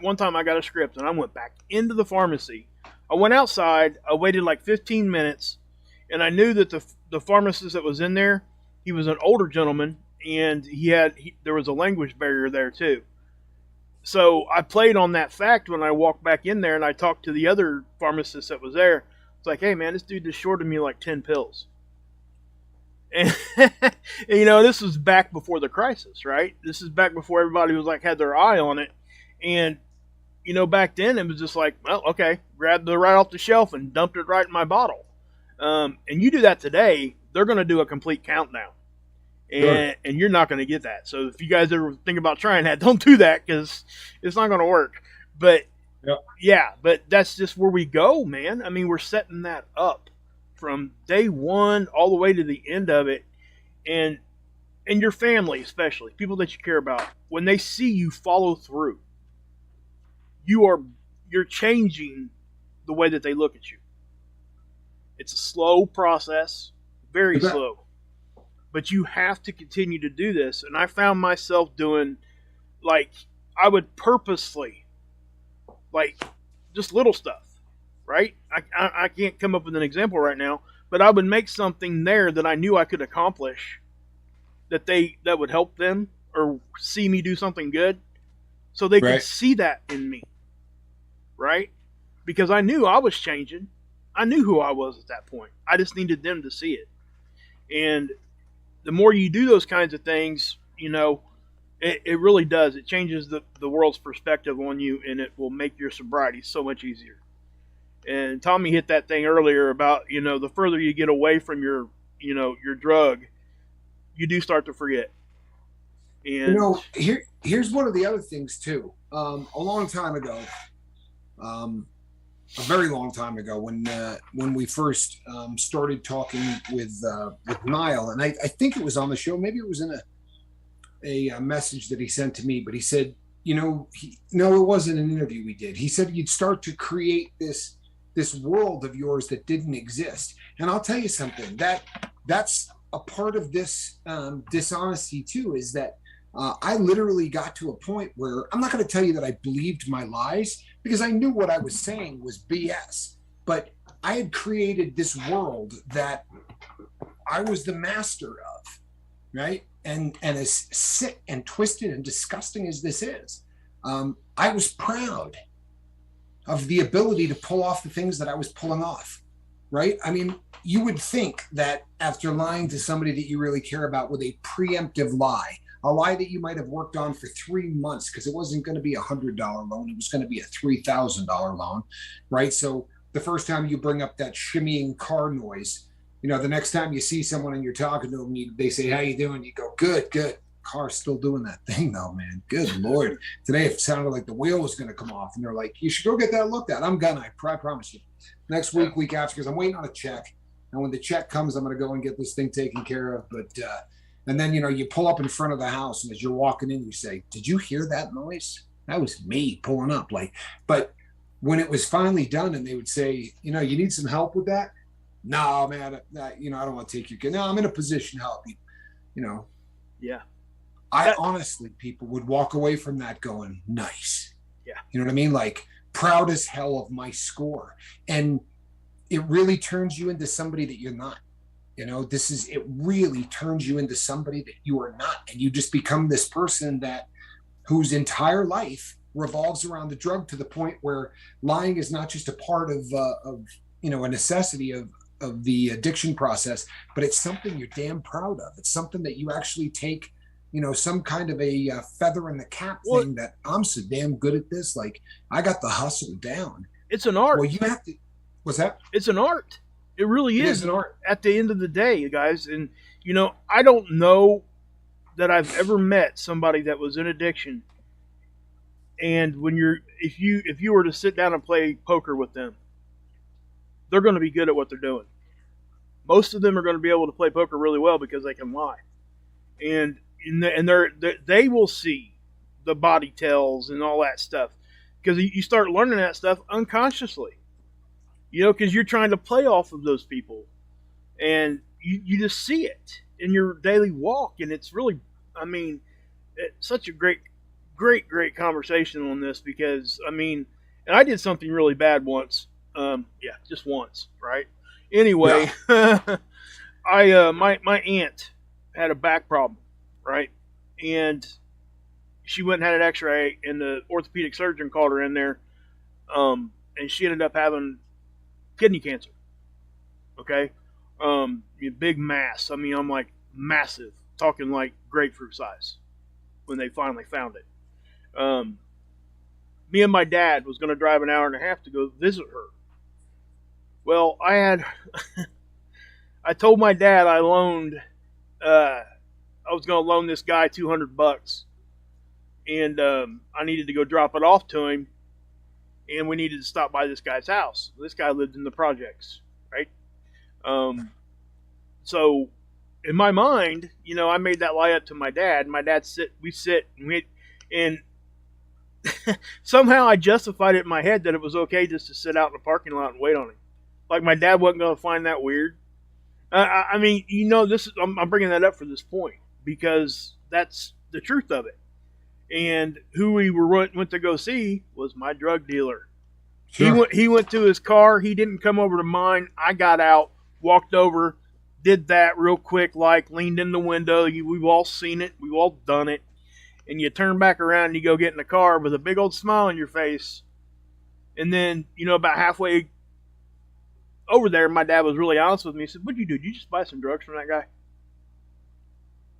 One time I got a script and I went back into the pharmacy. I went outside. I waited like 15 minutes, and I knew that the pharmacist that was in there, he was an older gentleman, and there was a language barrier there too. So I played on that fact when I walked back in there, and I talked to the other pharmacist that was there. It's like, hey, man, this dude just shorted me like 10 pills. And, this was back before the crisis, right? This is back before everybody was like, had their eye on it. And, back then it was just like, well, okay, grabbed it right off the shelf and dumped it right in my bottle. And you do that today, they're going to do a complete countdown. And you're not going to get that. So if you guys ever think about trying that, don't do that because it's not going to work. But but that's just where we go, man. I mean, we're setting that up from day one all the way to the end of it. And your family, especially, people that you care about, when they see you follow through, you're changing the way that they look at you. It's a slow process, very slow. But you have to continue to do this. And I found myself doing, I would purposely, just little stuff, right? I can't come up with an example right now, but I would make something there that I knew I could accomplish that would help them or see me do something good so they could see that in me, right? Because I knew I was changing I knew who I was at that point. I just needed them to see it. And the more you do those kinds of things, it really does. It changes the world's perspective on you, and it will make your sobriety so much easier. And Tommy hit that thing earlier about, the further you get away from your drug, you do start to forget. And Here's one of the other things too. A long time ago, a very long time ago, when we first started talking with Niall, and I think it was on the show. Maybe it was in a message that he sent to me. But he said, no, it wasn't an interview we did. He said you'd start to create this world of yours that didn't exist. And I'll tell you something, that's a part of this dishonesty too, is that I literally got to a point where I'm not going to tell you that I believed my lies, because I knew what I was saying was BS, but I had created this world that I was the master of, right? And as sick and twisted and disgusting as this is, I was proud of the ability to pull off the things that I was pulling off, right? I mean, you would think that after lying to somebody that you really care about with a preemptive lie, a lie that you might have worked on for 3 months, because it wasn't going to be $100 loan, it was going to be a $3,000 loan, right? So the first time you bring up that shimmying car noise, the next time you see someone and you're talking to them, they say, "How you doing?" You go, "Good, good." Car's still doing that thing though, man. Good Lord. Today it sounded like the wheel was going to come off, and they're like, "You should go get that looked at." I promise you. Next week after, because I'm waiting on a check. And when the check comes, I'm going to go and get this thing taken care of. But and then you pull up in front of the house, and as you're walking in, you say, "Did you hear that noise? That was me pulling up." But when it was finally done, and they would say, "You need some help with that?" "No, man, I don't want to take your kid." "No, I'm in a position to help you." Yeah. I honestly, people would walk away from that going, "Nice." Yeah. You know what I mean? Like, proud as hell of my score. And it really turns you into somebody that you're not. It really turns you into somebody that you are not. And you just become this person whose entire life revolves around the drug, to the point where lying is not just a part of a necessity of the addiction process, but it's something you're damn proud of. It's something that you actually take, some kind of a feather in the cap thing, that I'm so damn good at this. Like, I got the hustle down. It's an art. Well, you have to. What's that? It's an art. It really is. It is an art. At the end of the day, you guys. And, I don't know that I've ever met somebody that was in addiction. And if you were to sit down and play poker with them, they're going to be good at what they're doing. Most of them are going to be able to play poker really well because they can lie. And they will see the body tells and all that stuff, because you start learning that stuff unconsciously, because you're trying to play off of those people, and you just see it in your daily walk. And it's really, it's such a great conversation on this, because and I did something really bad once. Just once, right? Anyway, yeah. My aunt had a back problem, right? And she went and had an X-ray, and the orthopedic surgeon called her in there, and she ended up having kidney cancer. Okay, big mass. I'm like massive, talking like grapefruit size when they finally found it. Me and my dad was going to drive an hour and a half to go visit her. Well, I told my dad I was going to loan this guy $200, and I needed to go drop it off to him, and we needed to stop by this guy's house. This guy lived in the projects, right? So in my mind, I made that lie up to my dad. My dad and somehow I justified it in my head that it was okay just to sit out in the parking lot and wait on him. Like, my dad wasn't going to find that weird. This is, I'm bringing that up for this point, because that's the truth of it. And who we went to go see was my drug dealer. Sure. He went to his car. He didn't come over to mine. I got out, walked over, did that real quick, leaned in the window. We've all seen it. We've all done it. And you turn back around and you go get in the car with a big old smile on your face. And then, about halfway over there, my dad was really honest with me. He said, "What'd you do? Did you just buy some drugs from that guy?"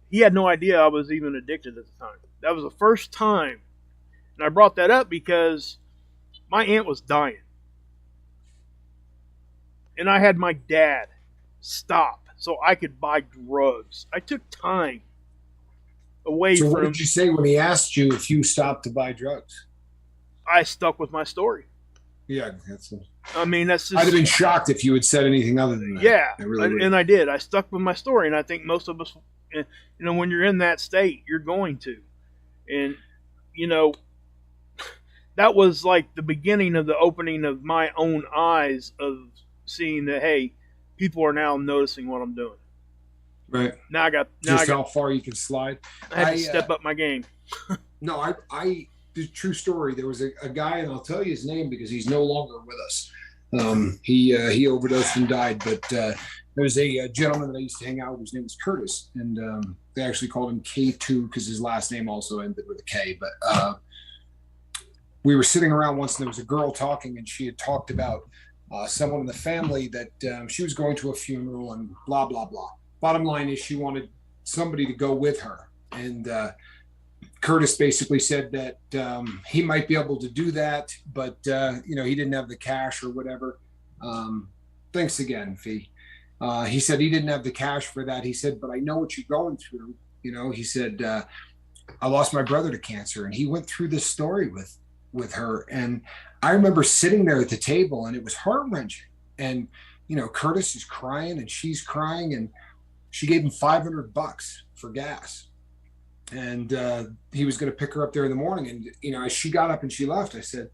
He had no idea I was even addicted at the time. That was the first time. And I brought that up because my aunt was dying. And I had my dad stop so I could buy drugs. I took time away So from. what did you say when he asked you if you stopped to buy drugs? I stuck with my story. Yeah, I mean, that's just. I'd have been shocked if you had said anything other than that. Yeah, and I did. I stuck with my story, and I think most of us, when you're in that state, you're going to, and that was like the beginning of the opening of my own eyes of seeing that, hey, people are now noticing what I'm doing. Right. Now how far you can slide. I had to step up my game. No, the true story. There was a guy, and I'll tell you his name because he's no longer with us. He overdosed and died, but there was a gentleman that I used to hang out with. His name was Curtis, and they actually called him K2 because his last name also ended with a K. But we were sitting around once, and there was a girl talking, and she had talked about someone in the family that she was going to a funeral and blah, blah, blah. Bottom line is she wanted somebody to go with her. And Curtis basically said that he might be able to do that, but, he didn't have the cash or whatever. Thanks again, Fee. He said he didn't have the cash for that. He said, but I know what you're going through. He said, I lost my brother to cancer. And he went through this story with her. And I remember sitting there at the table, and it was heart-wrenching. And, Curtis is crying and she's crying, and she gave him $500 for gas. And he was going to pick her up there in the morning. And, as she got up and she left, I said,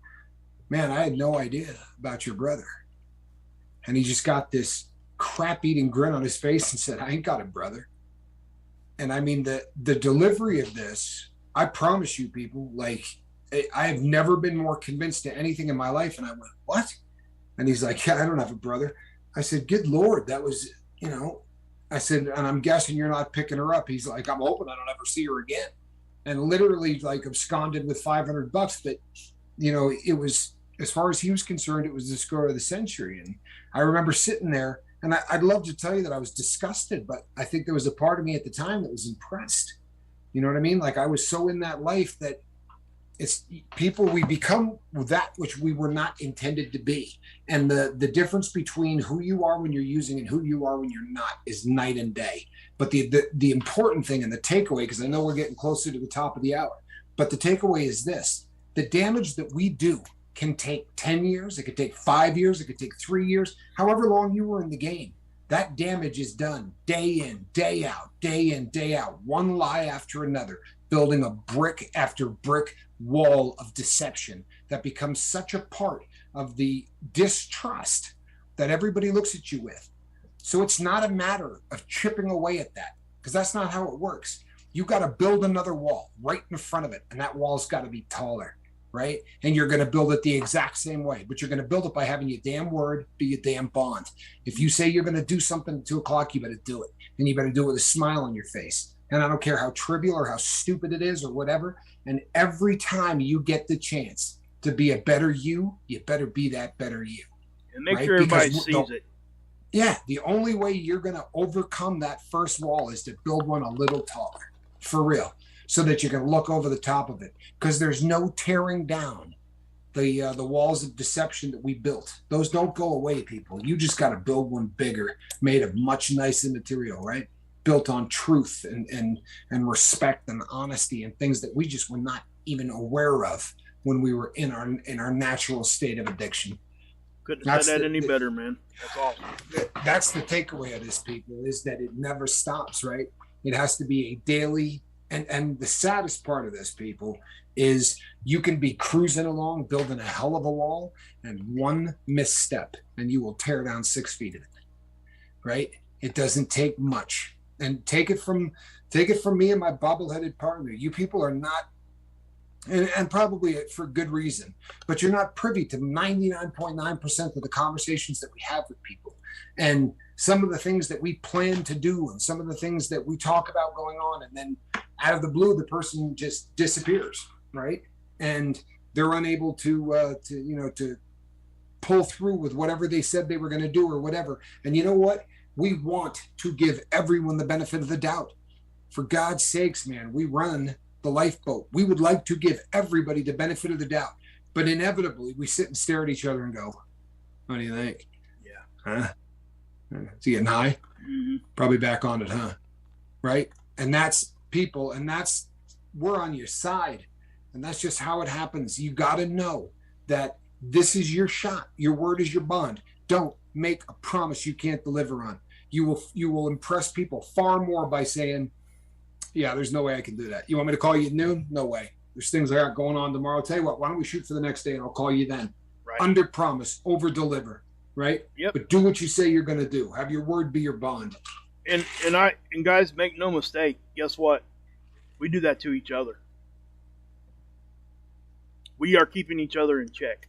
man, I had no idea about your brother. And he just got this crap-eating grin on his face and said, I ain't got a brother. And I mean, the delivery of this, I promise you people, like, I have never been more convinced to anything in my life. And I went, what? And he's like, yeah, I don't have a brother. I said, good Lord, that was, I said, and I'm guessing you're not picking her up. He's like, I'm hoping I don't ever see her again. And literally like absconded with $500. But, it was, as far as he was concerned, it was the score of the century. And I remember sitting there, and I'd love to tell you that I was disgusted, but I think there was a part of me at the time that was impressed. You know what I mean? Like I was so in that life that it's people, we become that which we were not intended to be. And the difference between who you are when you're using and who you are when you're not is night and day. But the important thing and the takeaway, because I know we're getting closer to the top of the hour, but the takeaway is this: the damage that we do can take 10 years, it could take 5 years, it could take 3 years, however long you were in the game. That damage is done day in, day out, one lie after another, building a brick after brick wall of deception that becomes such a part of the distrust that everybody looks at you with. So it's not a matter of chipping away at that, because that's not how it works. You got to build another wall right in front of it, and that wall's got to be taller, right? And you're going to build it the exact same way, but you're going to build it by having your damn word be your damn bond. If you say you're going to do something at 2:00, you better do it, and you better do it with a smile on your face. And I don't care how trivial or how stupid it is or whatever. And every time you get the chance to be a better you better be that better you. And make sure everybody sees it. Yeah, the only way you're going to overcome that first wall is to build one a little taller, for real, so that you can look over the top of it. Because there's no tearing down the walls of deception that we built. Those don't go away, people. You just got to build one bigger, made of much nicer material, right? Built on truth and respect and honesty and things that we just were not even aware of when we were in our natural state of addiction. Couldn't have said that any better, man. That's awesome. That's the takeaway of this, people, is that it never stops, right? It has to be a daily, and the saddest part of this, people, is you can be cruising along, building a hell of a wall, and one misstep, and you will tear down 6 feet of it, right? It doesn't take much. And take it from me and my bobble-headed partner. You people are not, and probably for good reason, but you're not privy to 99.9% of the conversations that we have with people, and some of the things that we plan to do, and some of the things that we talk about going on, and then out of the blue, the person just disappears, right? And they're unable to pull through with whatever they said they were going to do or whatever. And you know what? We want to give everyone the benefit of the doubt. For God's sakes, man, we run the lifeboat. We would like to give everybody the benefit of the doubt. But inevitably, we sit and stare at each other and go, what do you think? Yeah. Huh? Is he getting high? Mm-hmm. Probably back on it, huh? Right? And that's people, and that's, we're on your side. And that's just how it happens. You got to know that this is your shot. Your word is your bond. Don't make a promise you can't deliver on. You will impress people far more by saying, yeah, there's no way I can do that. You want me to call you at noon? No way. There's things I got going on tomorrow. I'll tell you what, why don't we shoot for the next day and I'll call you then. Right. Under promise, over deliver. Right? Yep. But do what you say you're going to do. Have your word be your bond. And guys, make no mistake. Guess what? We do that to each other. We are keeping each other in check.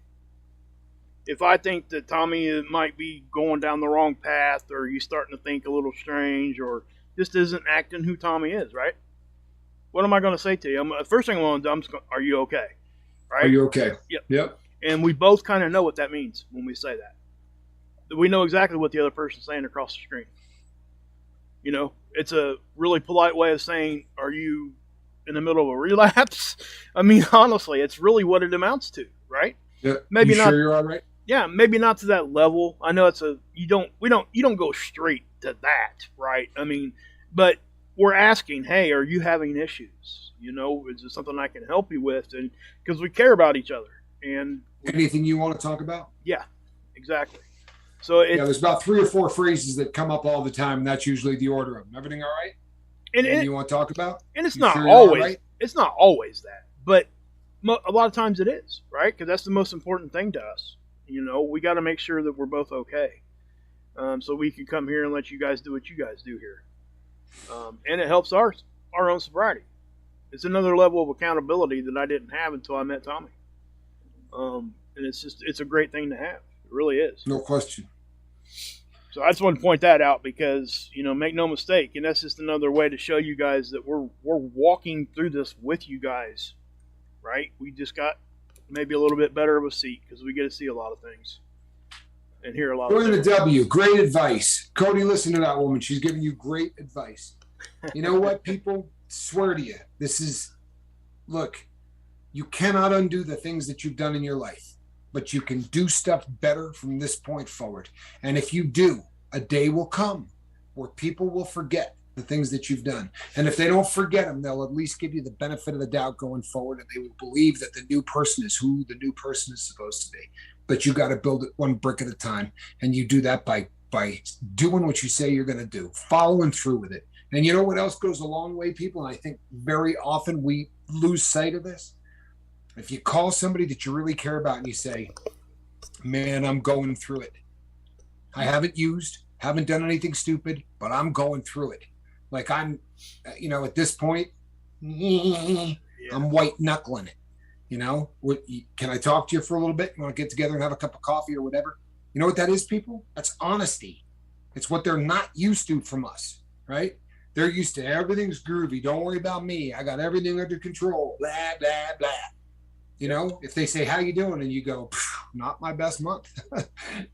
If I think that Tommy might be going down the wrong path, or he's starting to think a little strange, or just isn't acting who Tommy is, right? What am I going to say to you? First thing I'm going to do, are you okay? Right? Are you okay? Yep. And we both kind of know what that means when we say that. We know exactly what the other person's saying across the screen. You know, it's a really polite way of saying, are you in the middle of a relapse? I mean, honestly, it's really what it amounts to, right? Yeah. Maybe you not. Sure you're all right? Yeah, maybe not to that level. I know you don't go straight to that, right? I mean, but we're asking, hey, are you having issues? You know, is there something I can help you with? And because we care about each other. And anything you want to talk about? Yeah, exactly. So there's about 3 or 4 phrases that come up all the time, and that's usually the order of them. Everything all right? And you want to talk about? And it's not always right? It's not always that, but a lot of times it is, right? Because that's the most important thing to us. You know, we got to make sure that we're both okay, so we can come here and let you guys do what you guys do here, and it helps our own sobriety. It's another level of accountability that I didn't have until I met Tommy, and it's a great thing to have. It really is. No question. So I just want to point that out because, you know, make no mistake, and that's just another way to show you guys that we're walking through this with you guys, right? We just got maybe a little bit better of a seat because we get to see a lot of things and hear a lot of things. Join the W. Great advice. Cody, listen to that woman. She's giving you great advice. You know what, people? Swear to you. Look, you cannot undo the things that you've done in your life, but you can do stuff better from this point forward. And if you do, a day will come where people will forget the things that you've done. And if they don't forget them, they'll at least give you the benefit of the doubt going forward, and they will believe that the new person is who the new person is supposed to be. But you got to build it one brick at a time. And you do that by doing what you say you're going to do, following through with it. And you know what else goes a long way, people? And I think very often we lose sight of this. If you call somebody that you really care about and you say, man, I'm going through it. I haven't done anything stupid, but I'm going through it. Like I'm, at this point, I'm white knuckling it. Can I talk to you for a little bit? You want to get together and have a cup of coffee or whatever? You know what that is, people? That's honesty. It's what they're not used to from us, right? They're used to everything's groovy. Don't worry about me. I got everything under control. Blah, blah, blah. If they say, how you doing? And you go, not my best month.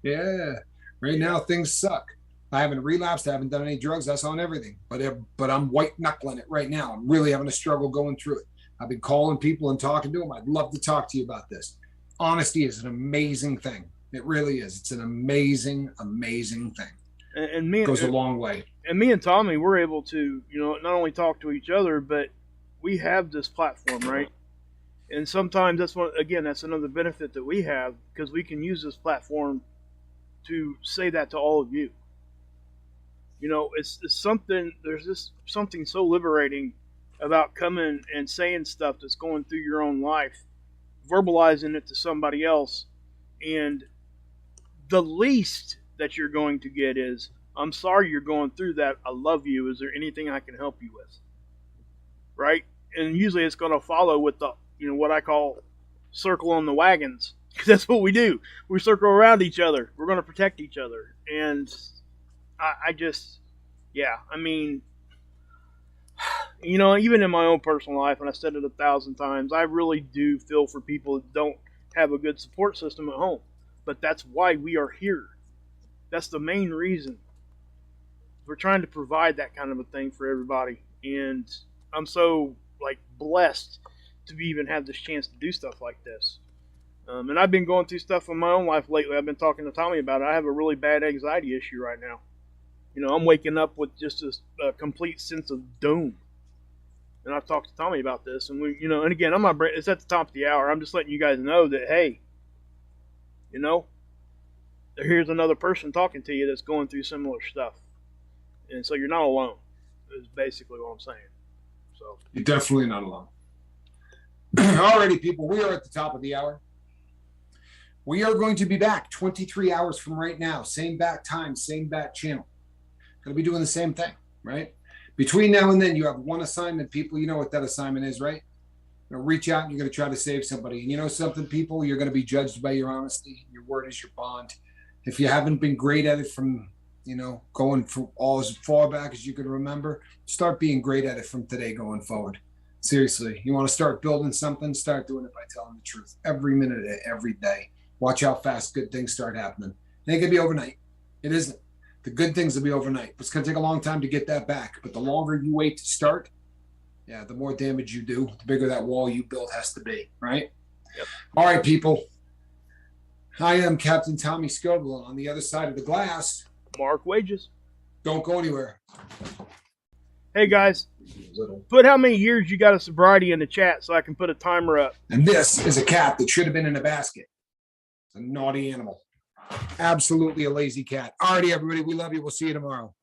Yeah. Right now, things suck. I haven't relapsed. I haven't done any drugs. That's on everything. But I'm white knuckling it right now. I'm really having a struggle going through it. I've been calling people and talking to them. I'd love to talk to you about this. Honesty is an amazing thing. It really is. It's an amazing, amazing thing. And me goes a long way. And me and Tommy, we're able to, not only talk to each other, but we have this platform, right? And sometimes that's another benefit that we have, because we can use this platform to say that to all of you. It's something. There's just something so liberating about coming and saying stuff that's going through your own life, verbalizing it to somebody else, and the least that you're going to get is, I'm sorry you're going through that. I love you. Is there anything I can help you with? Right? And usually it's going to follow with the, what I call circling the wagons. Because that's what we do. We circle around each other. We're going to protect each other. And even in my own personal life, and I said it 1,000 times, I really do feel for people that don't have a good support system at home. but that's why we are here. That's the main reason. We're trying to provide that kind of a thing for everybody. And I'm so blessed to even have this chance to do stuff like this. And I've been going through stuff in my own life lately. I've been talking to Tommy about it. I have a really bad anxiety issue right now. I'm waking up with just a complete sense of doom. And I've talked to Tommy about this, and and again, it's at the top of the hour. I'm just letting you guys know that, hey, here's another person talking to you that's going through similar stuff, and so you're not alone. Is basically what I'm saying. So you're definitely not alone. Alrighty, people, we are at the top of the hour. We are going to be back 23 hours from right now. Same back time, same back channel. Going to be doing the same thing, right? Between now and then, you have one assignment, people. You know what that assignment is, right? You're going to reach out and you're going to try to save somebody. And you know something, people? You're going to be judged by your honesty. Your word is your bond. If you haven't been great at it from, going for all as far back as you can remember, start being great at it from today going forward. Seriously, you want to start building something, start doing it by telling the truth every minute of every day. Watch how fast good things start happening. It ain't going to be overnight. It isn't. The good things will be overnight. It's going to take a long time to get that back. But the longer you wait to start, the more damage you do, the bigger that wall you build has to be, right? Yep. All right, people. I am Captain Tommy Scoville. On the other side of the glass, Mark Wages. Don't go anywhere. Hey, guys. Put how many years you got of sobriety in the chat so I can put a timer up. And this is a cat that should have been in a basket. It's a naughty animal. Absolutely a lazy cat. Alrighty, everybody. We love you. We'll see you tomorrow.